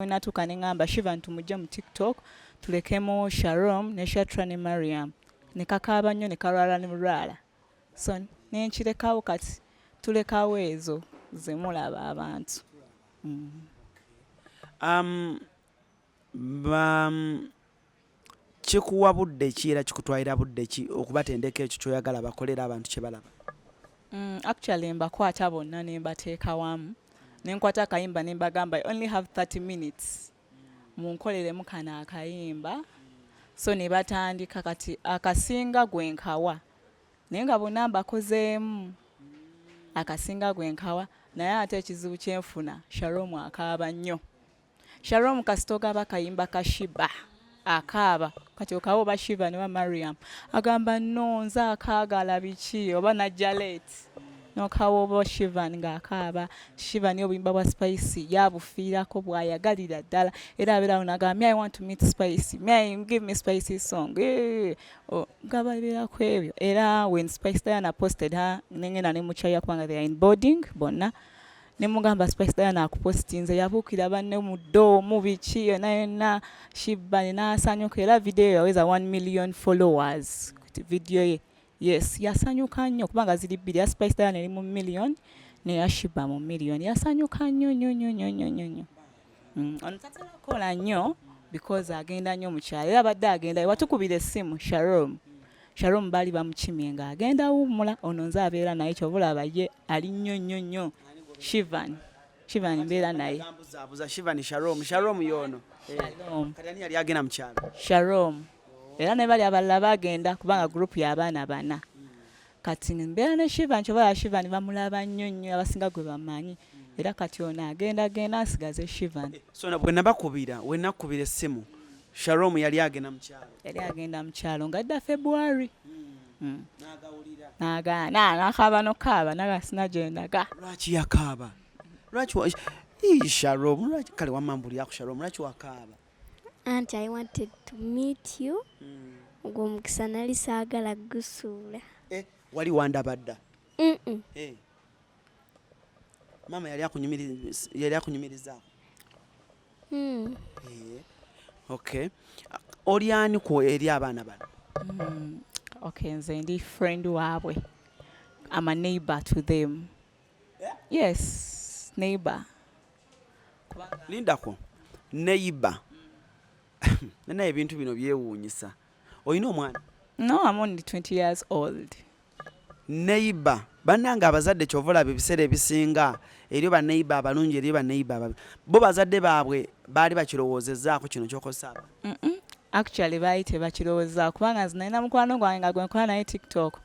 natuuka ne ŋŋamba Shiva ntumujje mu TikTok tulekemu Sharom ne Shatra ne Mariam ne kakaaba nnyo ne kalwala ne mulwala so ne nkirekawo kati tulekawo ezo ze mulaba abantu. Kikuwa budde ki era kikutwalira budde ki okubatendeka ekyo ky'oyagala bakolera abantu kye balaba? Actually mbakwata bonna ne mbateeka wamu ne nkwata akayimba ne mbagamba I only have 30 minutes munkoleremu kano akayimba so ne batandika kati akasinga gwe nkawa naye nga bonna mbakozeemu akasinga gwe nkawa naye ate ekizibu kyenfuna Sharom akaaba nnyo. Sharom kasitogaba kayimba kashiba akaaba kati okawo oba Shiva ne ba Mariam agamba no nze akaagala biki oba najjaleti nokawo oba Shiva ng'akaaba Shiva ne obuyimba bwa Spice yabufiirako bwayagalira ddala era abeerawo n'agamba I want to meet Spice give me Spice song gababeerako ebyo era when Spice Diana posted her nengenda ne mukyaya kubanga they are in boarding bonna ne mugamba Spice Diana akupostinze yabuukira banne mu ddoomu biki yonna yonna Shiva n'asanyuka era video yaweza 1 million followers video ye yes yasanyuka nnyo kubanga ziri bbiri ya Spice Diana eri mu million ne ya Shiva mu million yasanyuka nnyo nnyo nnyo nnyo nnyo nnyo ono tatalakola nnyo because agenda nnyo mu kyalo era abadde agenda watukubira essimu Sharom baali bamukimye ng'agenda wummula ono nze abeera naye kyobulaba ye ali nnyo nnyo nnyo Shivan mbeera naye Sharom yono kati ani yali agenda mu kyalo Sharom era ne bali abalala bagenda kubanga group y'abaana bana kati mbeera ne Shiva nkyobola Shiva ne bamulaba nnyo nnyo abasinga gwe bamanyi era kati ono agenda asigaze Shiva so na bwe nabakubira we nakubira essimu Sharom yali agenda mu kyalo nga dda February n'akaaba n'okaaba nagasina gyendaga lwaki yakaaba lwaki Sharom lwaki kale wamambulyako Sharom lwaki wakaaba? Auntie, I wanted to meet you. Ng'omukisa nali saagala gusuula. Wali wandabadda? Mama yali akunyumirizaako? Okay. Oli ani ku eri abaana bano? Okay, nze ndi friend waabwe. I'm a neighbor to them. Yes, neighbor. Lindako, neighbor. Nena ebintu bino byewuunyisa. Oyina omwana? No, I'm only 20 years old. Neighbor. Bannange abazadde kyovola ebiseera ebisinga eri ba neighbor abalungi eri ba neighbor ababi. Bo bazadde baabwe baali bakirowoozezaako kino ky'okosa aba? Actually baali tebakirowooza kubanga nze nalina mukwano gwange nga gwe nkola naye TikTok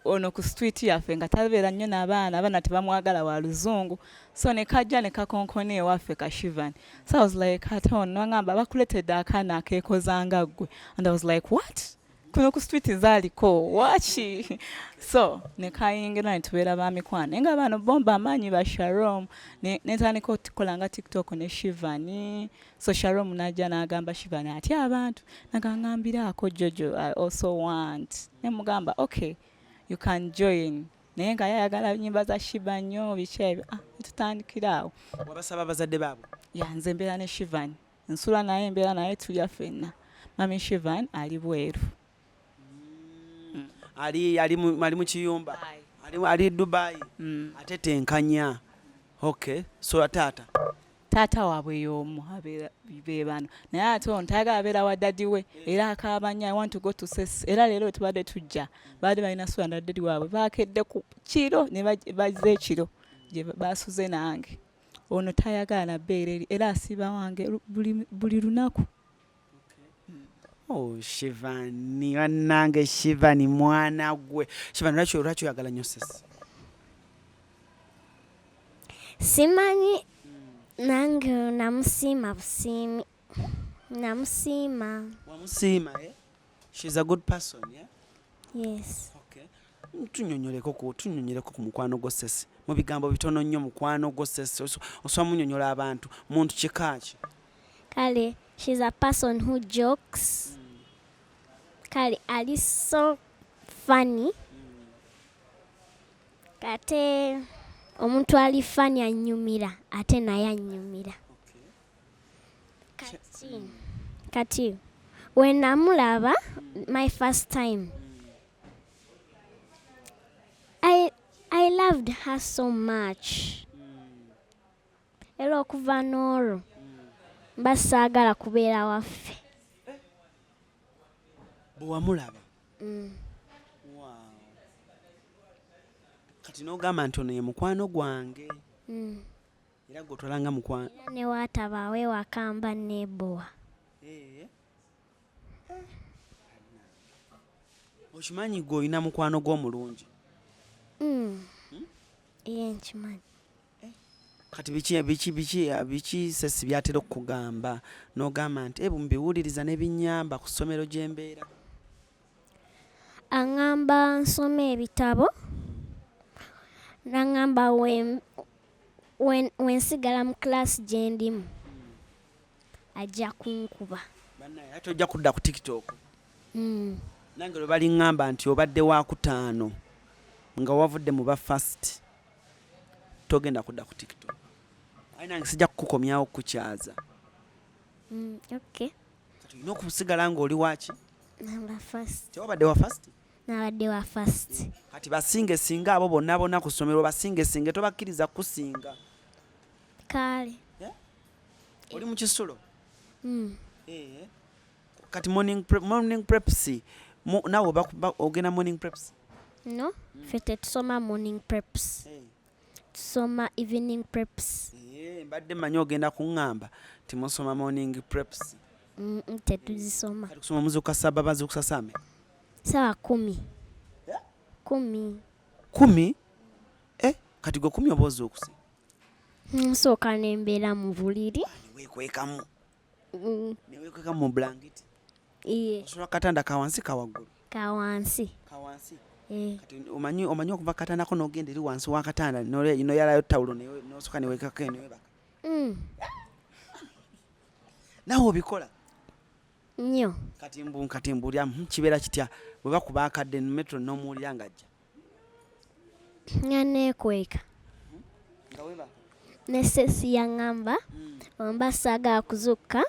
ono ku street yaffe nga tabeera nnyo n'abaana tebamwagala wa luzungu so ne kajja ne kakonkona ewaffe ka Shivan so I was like ate ono ngamba bakuletedde akaana akeekozanga ggwe and I was like what kuno ku street zaaliko waki so ne kayingira ne tubeera ba mikwano naye nga bano bomba amaanyi ba Sharom netandika okukola nga TikTok ne Shivan so Sharom n'ajja n'agamba Shivan ati abantu nagangambiraako Jojo I also want ne mugamba okay you can join naye nga yayagala nnyimba za Shiva nnyo biki ebyo tutandikira awo. Wabasaba abazadde baabwe? Nze mbeera ne Shivan nsula naye mbeera naye tulya ffenna mami Shivan ali bweru. Ali mu kiyumba ali Dubai ate tenkanya. Okay, so taata waabwe y'omu be bano naye ate ono tayagala abeera wa dadi we era akaaba nnyo I want to go to Sesi era leero tubadde tujja baadde balina sula na dadi waabwe baakedde ku kiro ne bazza ekiro gye baasuze nange ono tayagala nabbeera era asiba wange buli lunaku. Shivani wannange Shivani mwana gwe Shivani lwaki oyagala nnyo Sesi? Simanyi nange namusiima busiimi namusiima. Wamusiima she's a good person Yes. Okay. Tunyonyoleko ku mukwano gwo Sesi mu bigambo bitono nnyo mukwano gwo Sesi osobola munnyonnyola abantu muntu kika ki? Kale she's a person who jokes. Kale ali so funny. Kate omuntu ali funny anyumira ate naye anyumira. Kati when namulaba my first time I loved her so much. Era okuva n'olwo mba saagala kubeera waffe. Bwe wamulaba? Wow. Kati n'ogamba nti ono ye mukwano gwange. Era gw'otwalanga mukwano. Ne waatabaawo ewaka mba neebowa. Okimanyi gwe olina mukwano gw'omulungi? Ye nkimanyi. Kati biki sesi byatera okukugamba n'ogamba nti mbiwuliriza ne binnyamba ku ssomero gye mbeera? Aŋŋamba nsome ebitabo, n'aŋŋamba wensigala mu class gye ndimu ajja kunkuba. Bannaye ate ojja kudda ku TikTok. Nange lwe baliŋŋamba nti obadde wa kutaano nga wavudde mu ba first togenda kudda ku TikTok. Aye nange sijja kukukomyawo okukukyaza. Okay. Kati olina okusigala ng'oli waki? Namba first. Tewabadde wa first? Nabadde wa first. Kati basinge singa abo bonna ku ssomero basinge singe tobakkiriza kusinga. Kale. Oli mu kisulo? Kati morning preps nawe ogenda morning preps? No, ffe tetusoma morning preps. Tusoma evening preps. Mbadde mmanyi ogenda kuŋŋamba timusoma morning preps. Tetuzisoma. Kati kusoma muzuukuka ssaba bazuukusa same? Sawa 10. 10? Kati gwe 10 oba ozuukuse? Nsooka ne mbeera mu buliri. Neweekwekamu? Neweekwekamu mu blanketi? Osobola katanda kawansi kawaggulu? Kawansi. Kawansi? Kati omanyi okuva katandako n'ogenda eri wansi w'akatanda noyalayo tawulo n'osooka neweekako newebaka? Nawe obikola? Nnyo. Kati mbulya kibeera kitya bwe bakuba akadde metro n'omuwulira ng'ajja? Nga neekweka. Nga webaka? Ne sesi yaŋŋamba omba saagala kuzuukuka,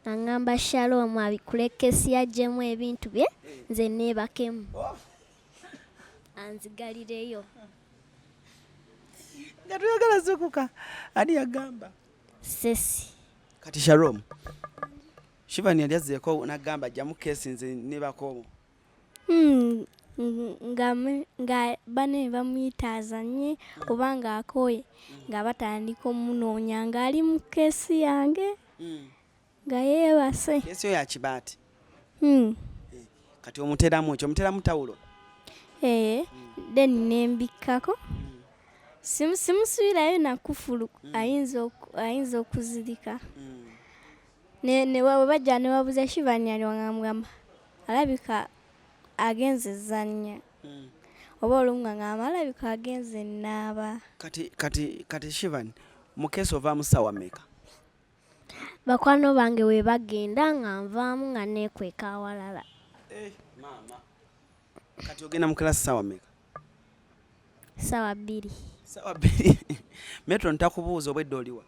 aŋŋamba Sharom abikulekesi yaggyemu ebintu bye nze neebakemu. Anzigalireyo. Nga tuyagala zuukuka ani yagamba? Sesi. Kati Sharom Shivani yali azzeeko n'agamba ajjamu keesi nze neebakoomo. Nga bane bamuyita azanye oba ng'akooye nga batandika omunoonya ng'ali mu keesi yange nga yeebase. Keesi yo ya kibaati? Kati omuteramu ekyo omuteramu tawulo? Then nembikkako. Simusubirayo nakufulu ayinza okuzirika. Ne bajja ne babuza Shivani yali wangamba alabika agenze zannya. Oba olumu ngamba alabika agenze naaba. Kati Shivani mu keesi ovaamu ssaawa mmeka? Bakwano bange we bagenda nga nvaamu nga neekweka awalala. Maama. Kati ogenda mu kilasi ssaawa mmeka? Ssaawa 2. Ssaawa 2? Metro ntakubuuza obwedde oliwa?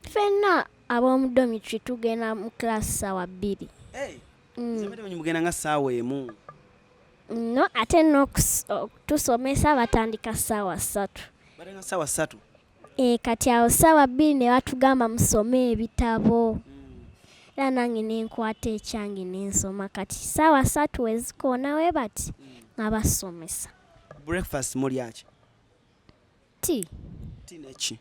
Ffenna ab'omu dormitory tugenda mu kilasi ssaawa 2. Nze mbadde mugenda nga ssaawa emu. No, ate n'okutusomesa batandika ssaawa 3. Bade nga ssaawa 3? Kati awo ssaawa 2 ne batugamba musome ebitabo. Era nange nenkwata ekyange nensoma. Kati ssaawa 3 wezikoona we bati nga basomesa. Breakfast mulya ki? Tea. Tea neki?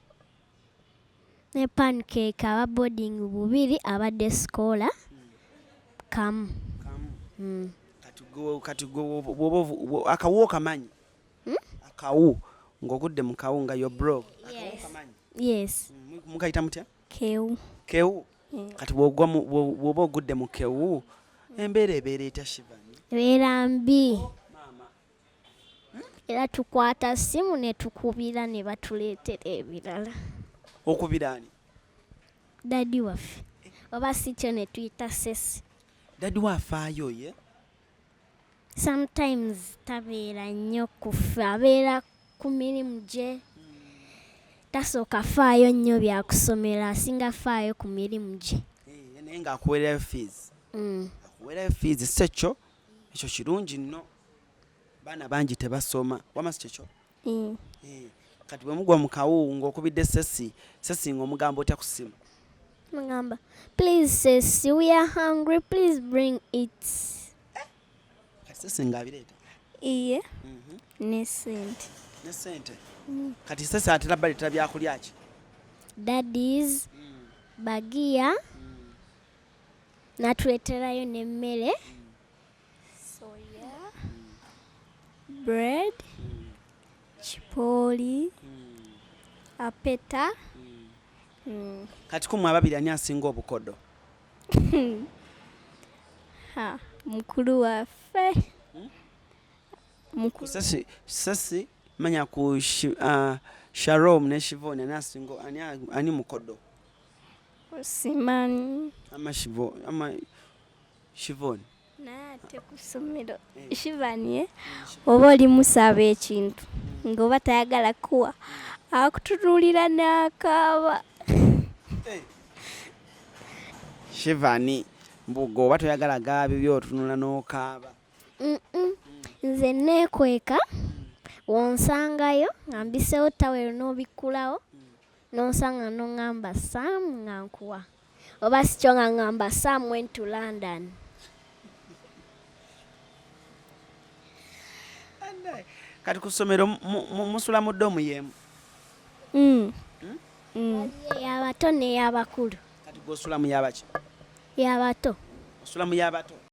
Ne pancake aba boarding 2 abadde sikoola kamu. Kati akawu okamanyi? Akawu ng'ogudde mu kawu nga yo bro. Akawu okamanyi? Yes. Mukayita mutya? Kewu. Kewu? Kati bw'oba ogudde mu kewu embeera ebeera etya Shivani? Ebeera mbi. Era tukwata ssimu ne tukubira ne batuleetera ebirala. Okubira ani? Daddy waffe. Oba si kyo ne tuyita sesi. Daddy wafaayo ye? Sometimes tabeera nnyo kuffe, abeera ku mirimu gye. Tasooka faayo nnyo bya kusomera, asinga faayo ku mirimu gye. naye ng'akuweerayo fees. Akuweerayo fees si ekyo kirungi nno. Baana bangi tebasoma wama si kyekyo. Kati bwe mugwa mu kawu ng'okubidde sesi ng'omugamba otya ku ssimu. Mugamba, please sis, we are hungry, please bring it. Kati sesi ng'abireeta. Iye. Ne sente. Ne sente. Kati sesi atera baleeta byakulya ki? Daddies, bagiya, natuleeterayo n'emmere, soya, bread, chipooli, apeta. Kati kumwe ababiri ani asinga obukodo? Mukulu waffe. Sesi manya ku Sharom ne Shivon ani mukodo? Simanyi. Ama Shivon. Naate ku ssomero Shivani oba oli musaba ekintu ng'oba tayagala kuwa akutunuulira n'akaaba. Shivani mbugo oba toyagala gaabi by'otunula n'okaaba. Nze neekweka wonsangayo nga mbiseewo tawero n'obikkulawo n'onsanga n'oŋŋamba Sam nga nkuwa oba si kyo nga ŋŋamba Sam went to London. Kati ku ssomero musula mu ddomu y'emu? Y'abato n'ey'abakulu. Kati gw'osula mu y'abaki? Y'abato. Osula mu y'abato?